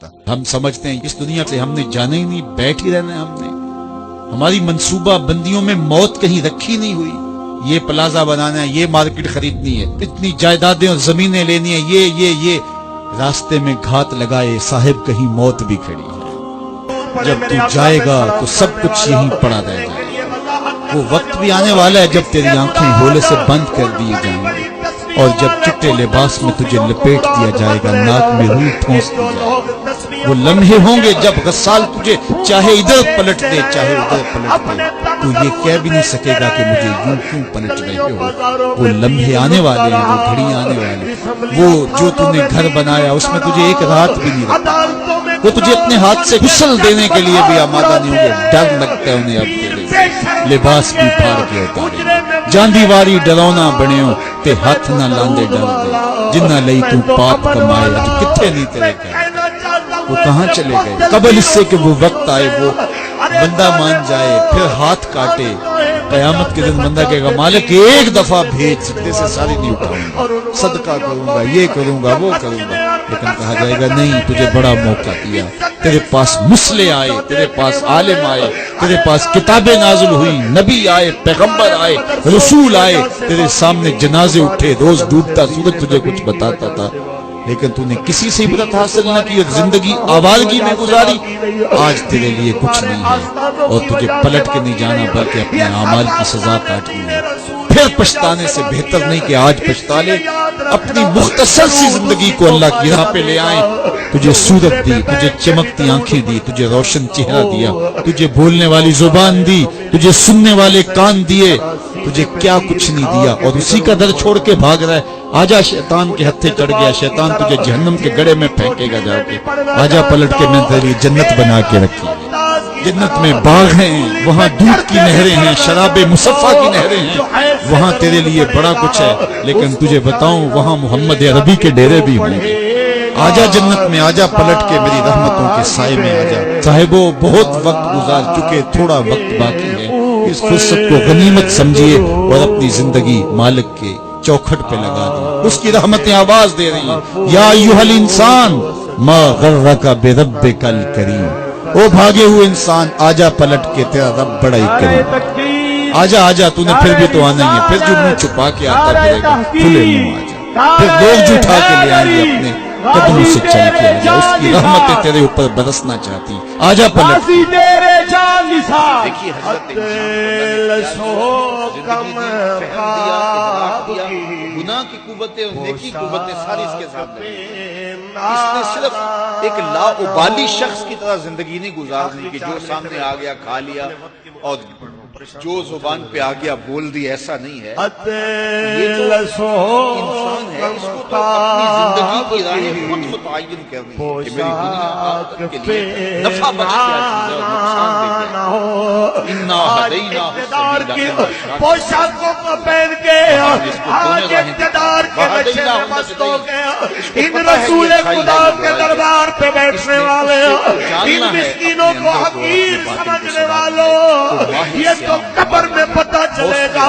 सकता। हम समझते हैं इस दुनिया से हमने जाना ही नहीं, बैठ ही रहना है हमने, हमारी मंसूबा बंदियों में मौत कहीं रखी नहीं हुई। ये प्लाजा बनाना है, ये मार्केट खरीदनी है, इतनी जायदादें और जमीनें लेनी है, ये रास्ते में घात लगाए साहिब कहीं मौत भी खड़ी है। जब तू जाएगा तो सब कुछ यहीं पड़ा रह जाएगा। वो वक्त भी आने वाला है जब तेरी आंखें होले से बंद कर दिए जाएंगी और जब चिट्टे लिबास में तुझे लपेट दिया जाएगा, नाक में रूह ठोंस दी जाएगी। वो लम्हे होंगे जब गस्साल तुझे चाहे इधर पलट दे चाहे उधर पलट दे, तू ये कह भी नहीं सकेगा कि मुझे यूं क्यों पलट रहे हो। वो लम्हे आने वाले हैं, वो घड़ी आने वाली। वो जो तूने घर बनाया उसमें तुझे एक रात भी नहीं रखा, वो तुझे अपने हाथ से गुस्ल देने के लिए भी आमादा नहीं होंगे। डर लगता है उन्हें अब तेरे लिबास भी फाड़ के उतारे। जांदी वारी डरौना बनियो ते हाथ ना लांदे डर दे, जिन्ना लई तू पाप कमाए अज किथे नहीं तेरे कह। वो कहां चले गए कबल इससे कि वो वक्त आए वो बंदा मान जाए फिर हाथ काटे। कयामत के दिन बंदा कहेगा मालिक एक दफा भेज, सिद्धे से सारी नहीं उठाऊंगा, सदका करूंगा, ये करूंगा, वो करूंगा। लेकिन कहा जाएगा नहीं, तुझे बड़ा मौका दिया, तेरे पास मुसले आए, तेरे पास आलिम आए, तेरे पास किताबें नाज़िल हुई, नबी आए, पैगंबर आए, रसूल आए, तेरे सामने जनाजे उठे, रोज डूबता सूरज तुझे कुछ बताता था, लेकिन तूने किसी से इबरत हासिल न की और जिंदगी आवारगी में गुजारी। आज तेरे लिए कुछ नहीं है और तुझे पलट के नहीं जाना बल्कि अपने अमाल की सजा काटनी है। फिर पछताने से बेहतर नहीं कि आज पछता ले। अपनी मुख्तसर सी जिंदगी को अल्लाह की राह पे ले आए। तुझे सूरत दी, तुझे चमकती आंखें दी, तुझे रोशन चेहरा दिया, तुझे बोलने वाली जुबान दी, तुझे सुनने वाले कान दिए, तुझे क्या कुछ नहीं दिया और उसी का दर छोड़ के भाग रहा है। आजा शैतान के हत्थे चढ़ गया, शैतान तुझे जहन्नम के गड़े में फेंकेगा जाके। आजा पलट के मैं तेरी जन्नत बना के रखी है। जन्नत में बाग हैं, वहाँ दूध की नहरें हैं, शराबे मुसफ़ा की नहरें हैं, वहाँ तेरे लिए बड़ा कुछ है। लेकिन तुझे बताऊं वहाँ मोहम्मद अरबी के डेरे भी होंगे। आजा जन्नत में, आजा पलट के मेरी रहमतों के साए में आजा। साहिबो बहुत वक्त गुजार चुके, थोड़ा वक्त बाकी है, इस फुर्सत को गनीमत समझिए और अपनी जिंदगी मालिक के चौखट पे लगा दी। उसकी रहमतें आवाज दे रही हैं, या अय्युहल इंसान मा गर्रका बिरब्बिकल करीम। ओ भागे हुए इंसान आजा पलट के, तेरा रब बड़ा ही करीम। आजा आजा, तूने फिर भी तो आना ही है, फिर जो मुंह छुपा के आता फिरेगा खुले मुंह आजा। फिर लोग जो उठा के ले आएंगे अपने कदमों से चल के आजा। उसकी रहमतें तेरे ऊपर बरसना चाहती, आजा पलट। देखिए गुनाह की कुव्वतें और नेकी कुव्वतें सारी इसके सामने। इसने सिर्फ एक लाउबाली शख्स की तरह जिंदगी नहीं गुजारनी कि जो सामने आ गया खा लिया और जो जुबान पे आ गया बोल दी, ऐसा नहीं है। ये तो इंसान है, इसको तो अपनी जिंदगी की राहें खुद मुतय्यन करनी है कि मेरी दुनिया आखिरत के लिए नफा बख्श क्या चीज है और नुकसान भी क्या है। इन्ना हदैना पोशाकों को पहन के आज इक़्तिदार के नशे में मस्त हो गए। इन रसूल खुदा के दरबार पे बैठने वाले, इन मिस्कीनों को हकीर समझने वालों, ये तो कब्र में पता चलेगा।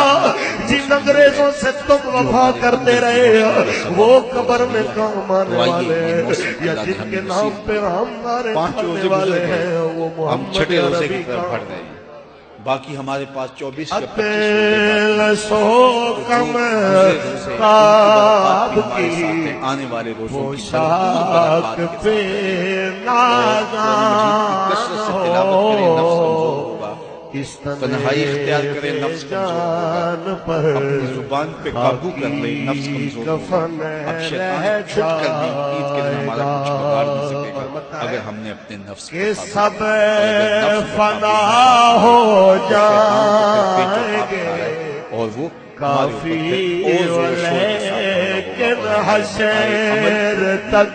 जिन अंग्रेजों से तुम वफा करते रहे वो कब्र में काम आने वाले हैं, या जिनके नाम पे हम मारे वाले हैं वो मोहम्मद अरबी की तरफ बढ़ रहे हैं। बाकी हमारे पास 24 के 25 आने वाले रोज़ों की तन्हाई इख्तियार करे, नफ्स कमजोर होगा, अपनी जुबान पे काबू कर ले, नफ्स कमजोर होगा। अब शैतान छुट कर भी ईद के दिन हमारा कुछ बिगाड़ नहीं सकेगा अगर हमने अपने नफ्स पे सब फना हो जाएंगे और वो काफी लेकिन हशर तक।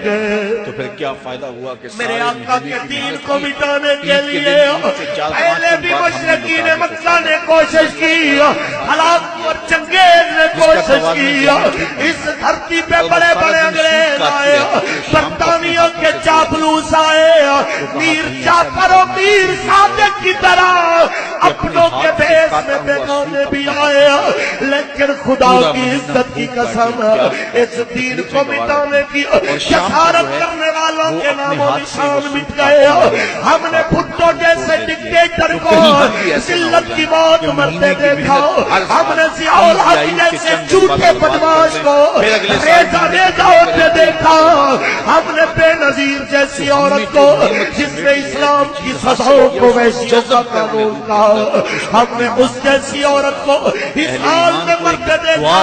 तो फिर क्या फायदा हुआ कि मेरे आका के दीन को मिटाने के लिए पहले भी मुशरिकीन ने मक्का ने कोशिश की, हलाक और चंगेज ने कोशिश की। इस धरती पे बड़े बड़े अंग्रेज आए, बरतानियों के चापलूस आए, मीर जाफर और मीर सादिक की तरह अपनों के भेष में बेगाने भी आए, लेकिन खुदा की इज्जत की कसम इस दीन को मिटाने की शहारत करने والوں کے نام و نشان مٹ گئے، ہم نے بھٹو جیسے ڈکٹیٹر کو ذلت کی موت مرتے دیکھا، ہم نے ضیاء الحق جیسے جھوٹے بدماش کو ریزہ ریزہ ہوتے دیکھا، ہم نے بے نظیر جیسی عورت کو جس نے اسلام کی سزاؤں کو وحشیوں کا قانون کہا، ہم نے اس جیسی عورت کو اس حال میں مرتے دیکھا،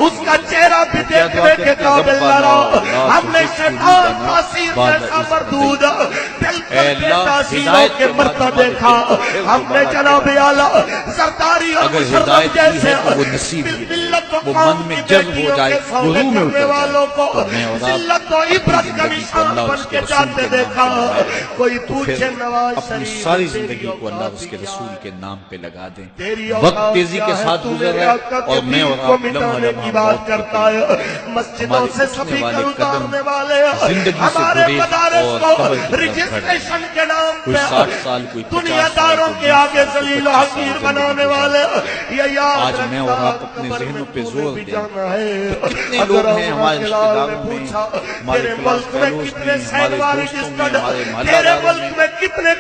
اس کا چہرہ بھی دیکھنے کے قابل نہ رہا، ہم نے شیطان تاثیر جیسا مردود دل پر بے تاثیروں کے مرتا دیکھا، ہم نے جناب اعلیٰ زرداری اور مشرف جیسے ملت و قوم کی بیٹیوں کے سامنے کرنے والوں کو ذلت و عبرت کا نشان بن کے جاتے دیکھا۔ کوئی پوچھے نواز اپنی شریف ساری زندگی کو اللہ اور اس کے رسول کے نام پہ لگا دیں۔ وقت تیزی کے ساتھ گزر رہا ہے اور میں اور آپ مٹانے کی بات کرتا ہے، مسجدوں سے سپیکر اتارنے والے ہمارے مدارس کو رجسٹریشن کے نام پہ 60 سال کوئی دنیا داروں کے آگے ذلیل و حقیر بنانے والے، یہ یاد آج میں اور آپ اپنے ذہنوں پہ زور دیں۔ کتنے لوگ ہیں ہمارے رشتہ داروں میں، ہمارے کلاس فیلوز میں، ہمارے دوستوں میں، ہمارے محلہ داروں میں،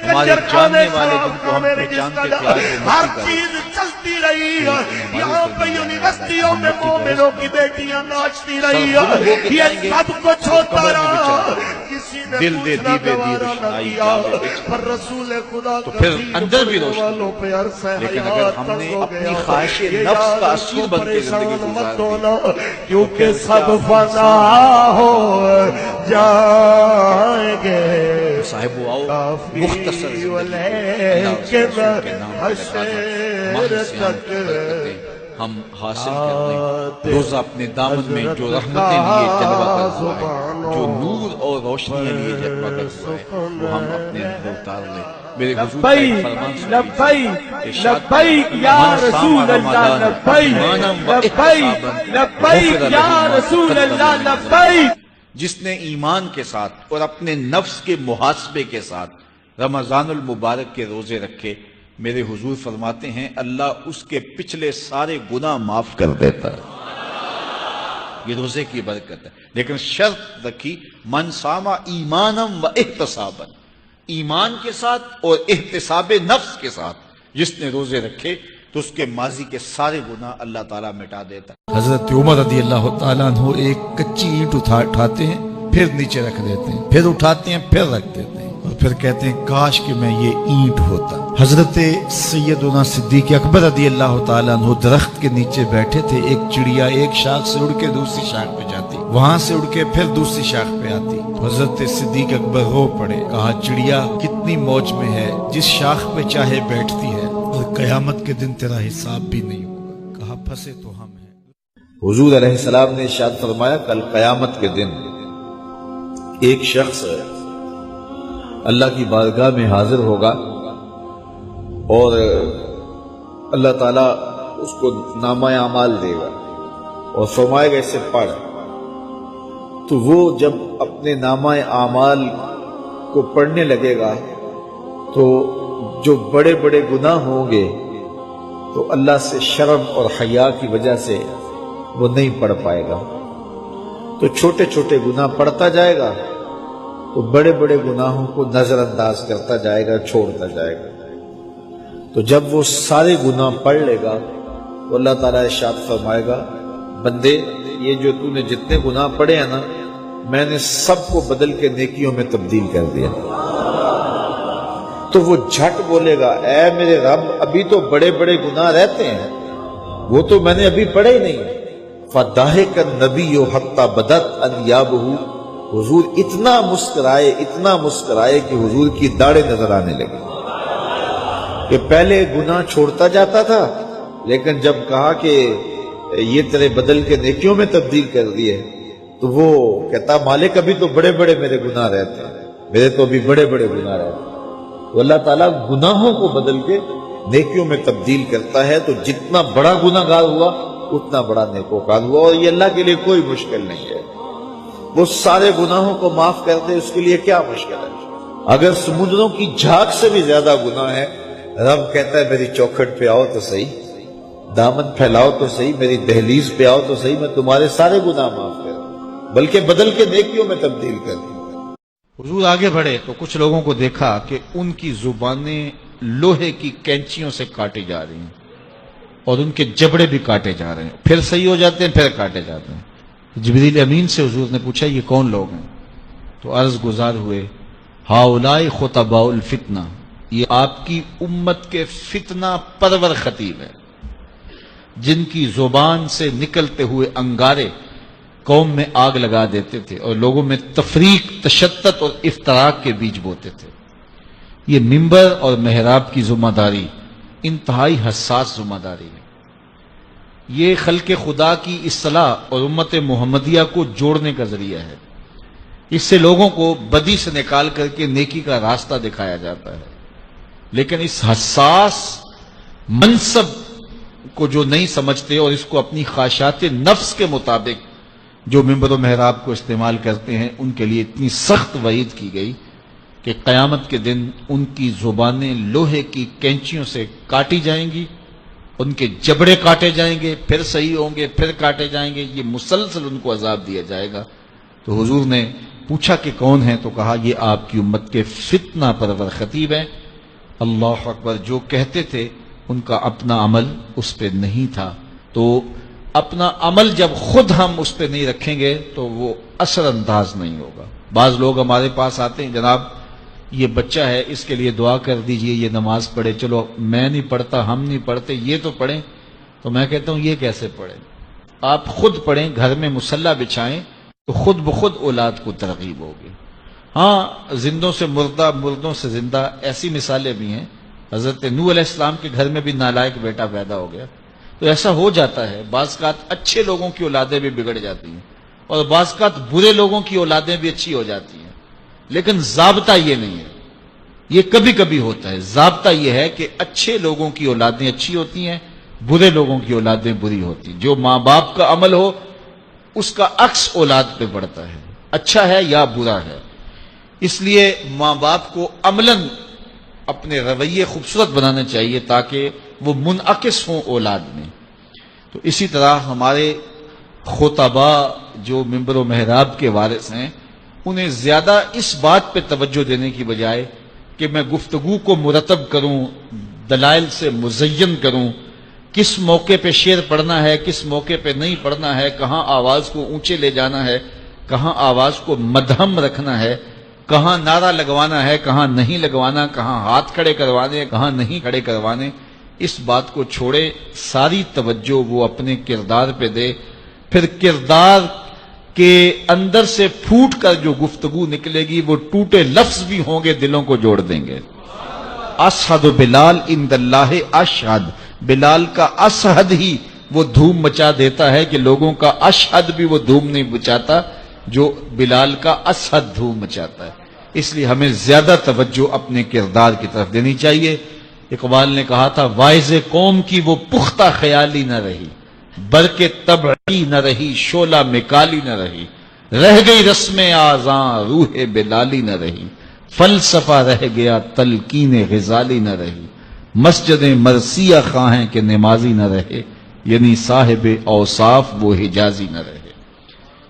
ہمارے جاننے والے جن کو ہم پہچانتے تھے آج وہ ہر مسجد چیز چلتی رہی ہے، یہاں پہ یونیورسٹیوں میں مومنوں کی بیٹیاں ناچتی رہی ہے، یہ سب کچھ ہوتا رہا، کسی نے دل دے پوچھنا دیوے دی گوارا نہ روشنائی کیا، جاوے بچ پر رسول خدا تو پھر اندر بھی روشنی۔ والوں پہ عرص لیکن حیات اگر ہم نے تنگ ہو اپنی گیا، خواہش یہ نفس یاد کا رکھو اسیر بن کے زندگی پریشان گزار مت دی، ہونا، کیونکہ سب فنا ہو جائیں گے، صاحب آؤ مختصر زندگی کو اللہ اس کے رسول کے نام پہ لگا دیں، ماہ سیام کی برکتیں ہم حاصل کر لیں۔ روزہ اپنے دامن میں جو رحمتیں لیے جلوہ کر ہوا ہے، جو نور اور روشنیاں لیے جلوہ کر ہوا ہے، وہ ہم اپنے اندر اتار لیں۔ میرے حضور کا ایک فرمان سنیے، لبیک لبیک یا رسول اللہ، لبیک لبیک لبیک یا رسول اللہ، لبیک۔ جس نے ایمان کے ساتھ اور اپنے نفس کے محاسبے کے ساتھ رمضان المبارک کے روزے رکھے، میرے حضور فرماتے ہیں اللہ اس کے پچھلے سارے گناہ معاف کر دیتا ہے۔ یہ روزے کی برکت ہے، لیکن شرط رکھی من صام ایمانا و احتسابا، ایمان کے ساتھ اور احتساب نفس کے ساتھ جس نے روزے رکھے تو اس کے ماضی کے سارے گناہ اللہ تعالیٰ مٹا دیتا ہے۔ حضرت عمر رضی اللہ تعالیٰ عنہ ایک کچی اینٹ اٹھاتے ہیں، پھر نیچے رکھ دیتے ہیں، پھر اٹھاتے ہیں، پھر رکھ دیتے ہیں، اور پھر کہتے ہیں کاش کہ میں یہ اینٹ ہوتا۔ حضرت سیدنا صدیق اکبر رضی اللہ تعالیٰ عنہ درخت کے نیچے بیٹھے تھے، ایک چڑیا ایک شاخ سے اڑ کے دوسری شاخ پہ جاتی، وہاں سے اڑ کے پھر دوسری شاخ پہ آتی۔ حضرت صدیق اکبر رو پڑے، کہا چڑیا کتنی موج میں ہے، جس شاخ پہ چاہے بیٹھتی ہے، اور قیامت کے دن تیرا حساب بھی نہیں ہوگا۔ کہا پھنسے تو ہم ہیں۔ حضور علیہ السلام نے ارشاد فرمایا کل قیامت کے دن ایک شخص اللہ کی بارگاہ میں حاضر ہوگا اور اللہ تعالیٰ اس کو نامہ اعمال دے گا اور فرمائے گا اسے پڑھ، تو وہ جب اپنے نامہ اعمال کو پڑھنے لگے گا تو جو بڑے بڑے گناہ ہوں گے تو اللہ سے شرم اور حیا کی وجہ سے وہ نہیں پڑھ پائے گا، تو چھوٹے چھوٹے گناہ پڑھتا جائے گا تو بڑے بڑے گناہوں کو نظر انداز کرتا جائے گا، چھوڑتا جائے گا۔ تو جب وہ سارے گناہ پڑھ لے گا تو اللہ تعالیٰ ارشاد فرمائے گا بندے یہ جو تو نے جتنے گناہ پڑھے ہیں نا، میں نے سب کو بدل کے نیکیوں میں تبدیل کر دیا۔ تو وہ جھٹ بولے گا اے میرے رب ابھی تو بڑے بڑے گناہ رہتے ہیں، وہ تو میں نے ابھی پڑھے ہی نہیں۔ فَضَحِكَ النَّبِيُّ حَتَّى بَدَتْ أَنْيَابُهُ، حضور اتنا مسکرائے کہ حضور کی داڑھیں نظر آنے لگی، کہ پہلے گناہ چھوڑتا جاتا تھا لیکن جب کہا کہ یہ تیرے بدل کے نیکیوں میں تبدیل کر دیے تو وہ کہتا مالک ابھی تو بڑے بڑے میرے گناہ رہتے ہیں، میرے تو ابھی بڑے بڑے گناہ رہتے ہیں۔ تو اللہ تعالیٰ گناہوں کو بدل کے نیکیوں میں تبدیل کرتا ہے، تو جتنا بڑا گناہ گار ہوا اتنا بڑا نیکوکار ہوا، اور یہ اللہ کے لیے کوئی مشکل نہیں ہے، وہ سارے گناہوں کو معاف کر دے، اس کے لیے کیا مشکل ہے؟ اگر سمندروں کی جھاگ سے بھی زیادہ گناہ ہے، رب کہتا ہے میری چوکھٹ پہ آؤ تو صحیح، دامن پھیلاؤ تو صحیح، میری دہلیز پہ آؤ تو صحیح، میں تمہارے سارے گناہ معاف کر دوں، بلکہ بدل کے نیکیوں میں تبدیل کر دوں۔ हुजूर आगे बढ़े तो कुछ लोगों को देखा कि उनकी जुबानें लोहे की कैंचियों से काटी जा रही हैं और उनके जबड़े भी काटे जा रहे हैं, फिर सही हो जाते हैं, फिर काटे जाते हैं। जिब्रील अमीन से हुजूर ने पूछा ये कौन लोग हैं? तो अर्ज गुजार हुए, हाउलाई खुतबाउल फितना, ये आपकी उम्मत के फितना परवर खतीब है, जिनकी जुबान से निकलते हुए अंगारे कौम में आग लगा देते थे और लोगों में तफरीक, तशद्दुद और इफ्तराक के बीज बोते थे। ये मिंबर और मेहराब की जिम्मेदारी इंतहाई हसास जिम्मेदारी है। ये खल्के खुदा की इस्लाह और उम्मत मुहम्मदिया को जोड़ने का जरिया है। इससे लोगों को बदी से निकाल करके नेकी का रास्ता दिखाया जाता है। लेकिन इस हसास मनसब को जो नहीं समझते और इसको अपनी ख्वाहिशात नफ्स के मुताबिक जो मिंबर और मेहराब को इस्तेमाल करते हैं, उनके लिए इतनी सख्त वईद की गई कि क़यामत के दिन उनकी जुबानें लोहे की कैंचियों से काटी जाएंगी, उनके जबड़े काटे जाएंगे, फिर सही होंगे, फिर काटे जाएंगे, ये मुसलसल उनको अजाब दिया जाएगा। तो हुजूर ने पूछा कि कौन है? तो कहा ये आपकी उम्मत के फितना परवर खतीब हैं। अल्लाह अकबर, जो कहते थे उनका अपना अमल उस पर नहीं था। तो अपना अमल जब खुद हम उस पर नहीं रखेंगे तो वो असरअंदाज नहीं होगा। बाज लोग हमारे पास आते हैं, जनाब ये बच्चा है, इसके लिए दुआ कर दीजिए, ये नमाज पढ़े। चलो मैं नहीं पढ़ता, हम नहीं पढ़ते, ये तो पढ़ें। तो मैं कहता हूं ये कैसे पढ़ें? आप खुद पढ़ें, घर में मुसल्ला बिछाएं तो खुद ब खुद औलाद को तरगीब होगी। हाँ, जिंदों से मुर्दा, मुर्दों से जिंदा, ऐसी मिसालें भी हैं। हजरत नूह अलैहिस्सलाम के घर में भी नालायक बेटा पैदा हो गया। तो ऐसा हो जाता है, बाज़ अच्छे लोगों की औलादें भी बिगड़ जाती हैं और बाज़ बुरे लोगों की औलादें भी अच्छी हो जाती हैं। लेकिन ज़ाब्ता ये नहीं है, ये कभी कभी होता है। ज़ाब्ता ये है कि अच्छे लोगों की औलादें अच्छी होती हैं, बुरे लोगों की औलादें बुरी होती हैं। जो माँ बाप का अमल हो उसका अक्स औलाद पे पड़ता है, अच्छा है या बुरा है। इसलिए माँ बाप को अमलन अपने रवैये खूबसूरत बनाने चाहिए ताकि वो मुनअकिस हों औलाद में। तो इसी तरह हमारे खुतबा जो मिंबर व मेहराब के वारिस हैं, उन्हें ज्यादा इस बात पे तवज्जो देने की बजाय कि मैं गुफ्तगू को मुरतब करूं, दलाइल से मुज़य्यन करूं, किस मौके पे शेर पढ़ना है, किस मौके पे नहीं पढ़ना है, कहां आवाज को ऊंचे ले जाना है, कहां आवाज को मध्यम रखना है, कहां नारा लगवाना है, कहां नहीं लगवाना, कहां हाथ खड़े करवाने, कहां नहीं खड़े करवाने, इस बात को छोड़े, सारी तवज्जो वो अपने किरदार पे दे। फिर किरदार के अंदर से फूट कर जो गुफ्तगू निकलेगी वो टूटे लफ्ज भी होंगे, दिलों को जोड़ देंगे। अशहद बिलाल इंदल्लाह अशहद, बिलाल का असहद ही वो धूम मचा देता है कि लोगों का अशहद भी वो धूम नहीं मचाता जो बिलाल का असहद धूम मचाता है। इसलिए हमें ज्यादा तवज्जो अपने किरदार की तरफ देनी चाहिए। इकबाल ने कहा था, वाइज़े कौम की वो पुख्ता ख्याली न रही, बरके तबई न रही, शोला मिकाली न रही, रह गई रस्म आज़ां रूह बिलाली न रही, फलसफा रह गया तलकीन ग़िज़ाली न रही, मस्जिद मरसिया खां के नमाजी न रहे, यानी साहिब औसाफ वो हिजाजी न रहे।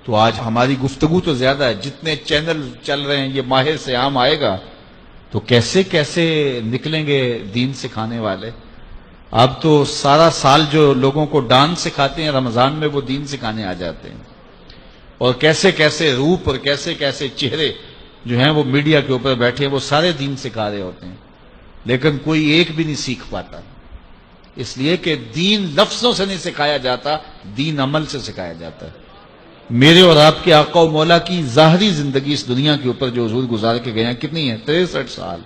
तो आज हमारी गुफ्तगू तो ज्यादा है, जितने चैनल चल रहे हैं, ये माहिर से आम आएगा तो कैसे कैसे निकलेंगे दीन सिखाने वाले। अब तो सारा साल जो लोगों को डांस सिखाते हैं, रमजान में वो दीन सिखाने आ जाते हैं। और कैसे कैसे रूप और कैसे कैसे चेहरे जो हैं वो मीडिया के ऊपर बैठे हैं, वो सारे दीन सिखा रहे होते हैं, लेकिन कोई एक भी नहीं सीख पाता। इसलिए कि दीन लफ्जों से नहीं सिखाया जाता, दीन अमल से सिखाया जाता है। मेरे और आपके आका और मौला की ज़ाहरी जिंदगी इस दुनिया के ऊपर जो हुजूर गुजार के गए हैं कितनी है? 63 साल।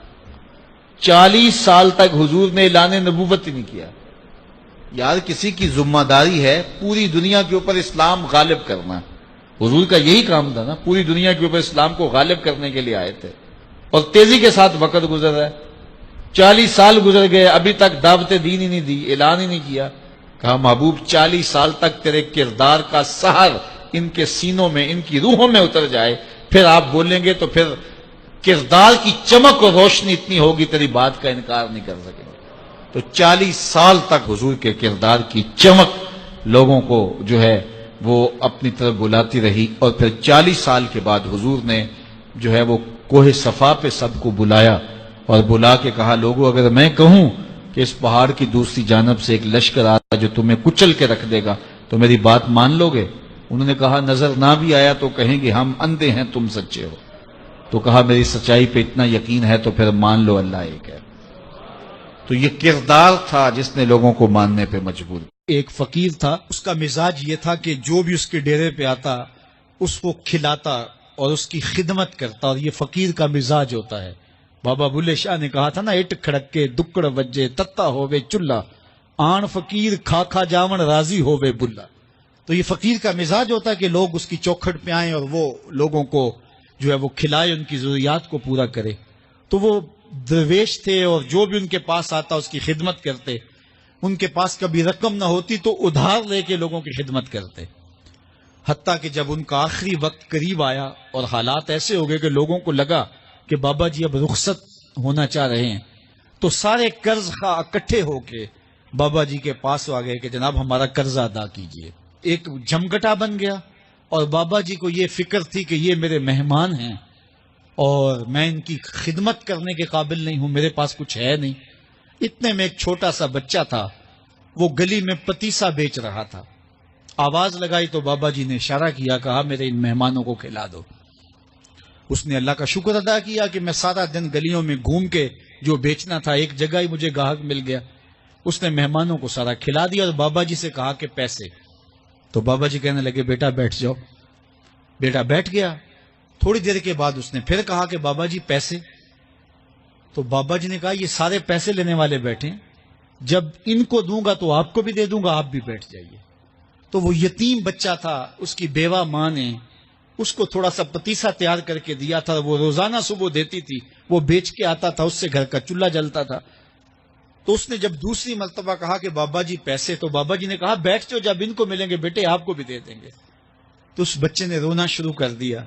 40 साल तक हुजूर ने ऐलान नबूवत ही नहीं किया। यार, किसी की जिम्मेदारी है पूरी दुनिया के ऊपर इस्लाम गालिब करना। हुजूर का यही काम था ना, पूरी दुनिया के ऊपर इस्लाम को गालिब करने के लिए आए थे। और तेजी के साथ वक्त गुजर रहा है, 40 साल गुजर गए, अभी तक दावत दीन ही नहीं दी, ऐलान ही नहीं किया। कहा महबूब 40 साल तक तेरे किरदार का सहर इनके सीनों में, इनकी रूहों में उतर जाए, फिर आप बोलेंगे तो फिर किरदार की चमक और रोशनी इतनी होगी तेरी बात का इनकार नहीं कर सकेंगे। तो 40 साल तक हुजूर के किरदार की चमक लोगों को जो है वो अपनी तरफ बुलाती रही। और फिर 40 साल के बाद हुजूर ने جو ہے وہ کوہ صفا پہ سب کو بلایا اور بلا کے کہا لوگوں اگر میں کہوں کہ اس پہاڑ کی دوسری جانب سے ایک لشکر آتا جو تمہیں کچل کے رکھ دے گا تو میری بات مان لو گے؟ انہوں نے کہا نظر نہ بھی آیا تو کہیں گے ہم اندھے ہیں تم سچے ہو. تو کہا میری سچائی پہ اتنا یقین ہے تو پھر مان لو اللہ ایک ہے. تو یہ کردار تھا جس نے لوگوں کو ماننے پہ مجبور کیا. ایک فقیر تھا، اس کا مزاج یہ تھا کہ جو بھی اس کے ڈیرے پہ آتا اس کو کھلاتا اور اس کی خدمت کرتا، اور یہ فقیر کا مزاج ہوتا ہے. بابا بلے شاہ نے کہا تھا نا اٹ کھڑکے دکڑ وجے تتا ہووے چلا آن فقیر کھا کھا جاون راضی ہووے بلا. تو یہ فقیر کا مزاج ہوتا ہے کہ لوگ اس کی چوکھٹ پہ آئیں اور وہ لوگوں کو جو ہے وہ کھلائے، ان کی ضروریات کو پورا کرے. تو وہ درویش تھے اور جو بھی ان کے پاس آتا اس کی خدمت کرتے. ان کے پاس کبھی رقم نہ ہوتی تو ادھار لے کے لوگوں کی خدمت کرتے. حتیٰ کہ جب ان کا آخری وقت قریب آیا اور حالات ایسے ہو گئے کہ لوگوں کو لگا کہ بابا جی اب رخصت ہونا چاہ رہے ہیں، تو سارے قرض خواہ اکٹھے ہو کے بابا جی کے پاس آ گئے کہ جناب ہمارا قرضہ ادا کیجئے. ایک جمگٹا بن گیا اور بابا جی کو یہ فکر تھی کہ یہ میرے مہمان ہیں اور میں ان کی خدمت کرنے کے قابل نہیں ہوں، میرے پاس کچھ ہے نہیں. اتنے میں ایک چھوٹا سا بچہ تھا، وہ گلی میں پتیسا بیچ رہا تھا. آواز لگائی تو بابا جی نے اشارہ کیا، کہا میرے ان مہمانوں کو کھلا دو. اس نے اللہ کا شکر ادا کیا کہ میں سارا دن گلیوں میں گھوم کے جو بیچنا تھا ایک جگہ ہی مجھے گاہک مل گیا. اس نے مہمانوں کو سارا کھلا دیا اور بابا جی سے کہا کہ پیسے. تو بابا جی کہنے لگے بیٹا بیٹھ جاؤ. بیٹا بیٹھ گیا. تھوڑی دیر کے بعد اس نے پھر کہا کہ بابا جی پیسے. تو بابا جی نے کہا یہ سارے پیسے لینے والے بیٹھے ہیں، جب ان کو دوں گا تو آپ کو بھی دے دوں گا، آپ بھی بیٹھ جائیے. تو وہ یتیم بچہ تھا، اس کی بیوہ ماں نے اس کو تھوڑا سا پتیسا تیار کر کے دیا تھا. وہ روزانہ صبح دیتی تھی، وہ بیچ کے آتا تھا، اس سے گھر کا چولہا جلتا تھا. تو اس نے جب دوسری مرتبہ کہا کہ بابا جی پیسے، تو بابا جی نے کہا بیٹھ جاؤ، جب ان کو ملیں گے بیٹے آپ کو بھی دے دیں گے. تو اس بچے نے رونا شروع کر دیا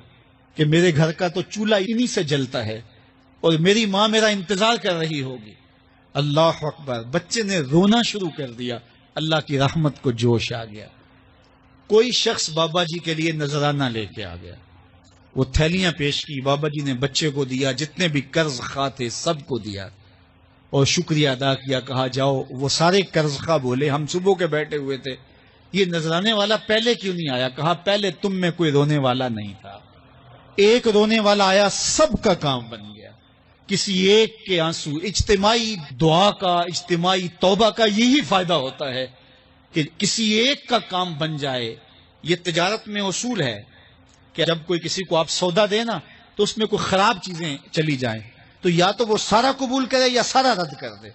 کہ میرے گھر کا تو چولہا انہی سے جلتا ہے اور میری ماں میرا انتظار کر رہی ہوگی. اللہ اکبر. بچے نے رونا شروع کر دیا. اللہ کی رحمت کو جوش آ گیا. کوئی شخص بابا جی کے لیے نذرانہ لے کے آ گیا، وہ تھیلیاں پیش کی، بابا جی نے بچے کو دیا، جتنے بھی قرض خواہ تھے سب کو دیا اور شکریہ ادا کیا. کہا جاؤ. وہ سارے قرض خواہ بولے ہم صبح کے بیٹھے ہوئے تھے، یہ نذرانے والا پہلے کیوں نہیں آیا؟ کہا پہلے تم میں کوئی رونے والا نہیں تھا، ایک رونے والا آیا، سب کا کام بن گیا. کسی ایک کے آنسو. اجتماعی دعا کا، اجتماعی توبہ کا یہی فائدہ ہوتا ہے کہ کسی ایک کا کام بن جائے. یہ تجارت میں اصول ہے کہ جب کوئی کسی کو آپ سودا دے نا تو اس میں کوئی خراب چیزیں چلی جائیں تو یا تو وہ سارا قبول کرے یا سارا رد کر دے.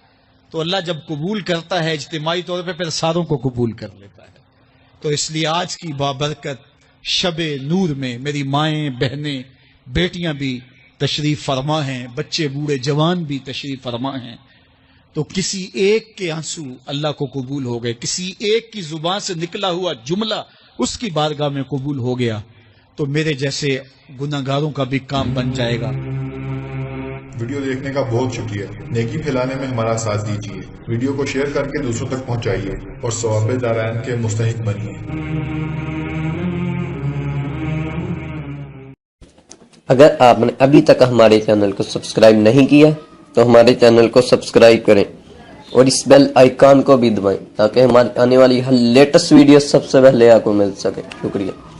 تو اللہ جب قبول کرتا ہے اجتماعی طور پہ پھر ساروں کو قبول کر لیتا ہے. تو اس لیے آج کی بابرکت شب نور میں میری مائیں، بہنیں، بیٹیاں بھی تشریف فرما ہیں، بچے بوڑھے جوان بھی تشریف فرما ہیں. تو کسی ایک کے آنسو اللہ کو قبول ہو گئے، کسی ایک کی زبان سے نکلا ہوا جملہ اس کی بارگاہ میں قبول ہو گیا تو میرے جیسے گناہگاروں کا بھی کام بن جائے گا. ویڈیو دیکھنے کا بہت شکریہ. نیکی پھیلانے میں ہمارا ساتھ دیجیے، ویڈیو کو شیئر کر کے دوسروں تک پہنچائیے اور ثواب دارین کے مستحق بنیے. اگر آپ نے ابھی تک ہمارے چینل کو سبسکرائب نہیں کیا تو ہمارے چینل کو سبسکرائب کریں اور اس بیل آئیکن کو بھی دبائیں تاکہ ہماری آنے والی ہر لیٹسٹ ویڈیو سب سے پہلے آپ کو مل سکے. شکریہ.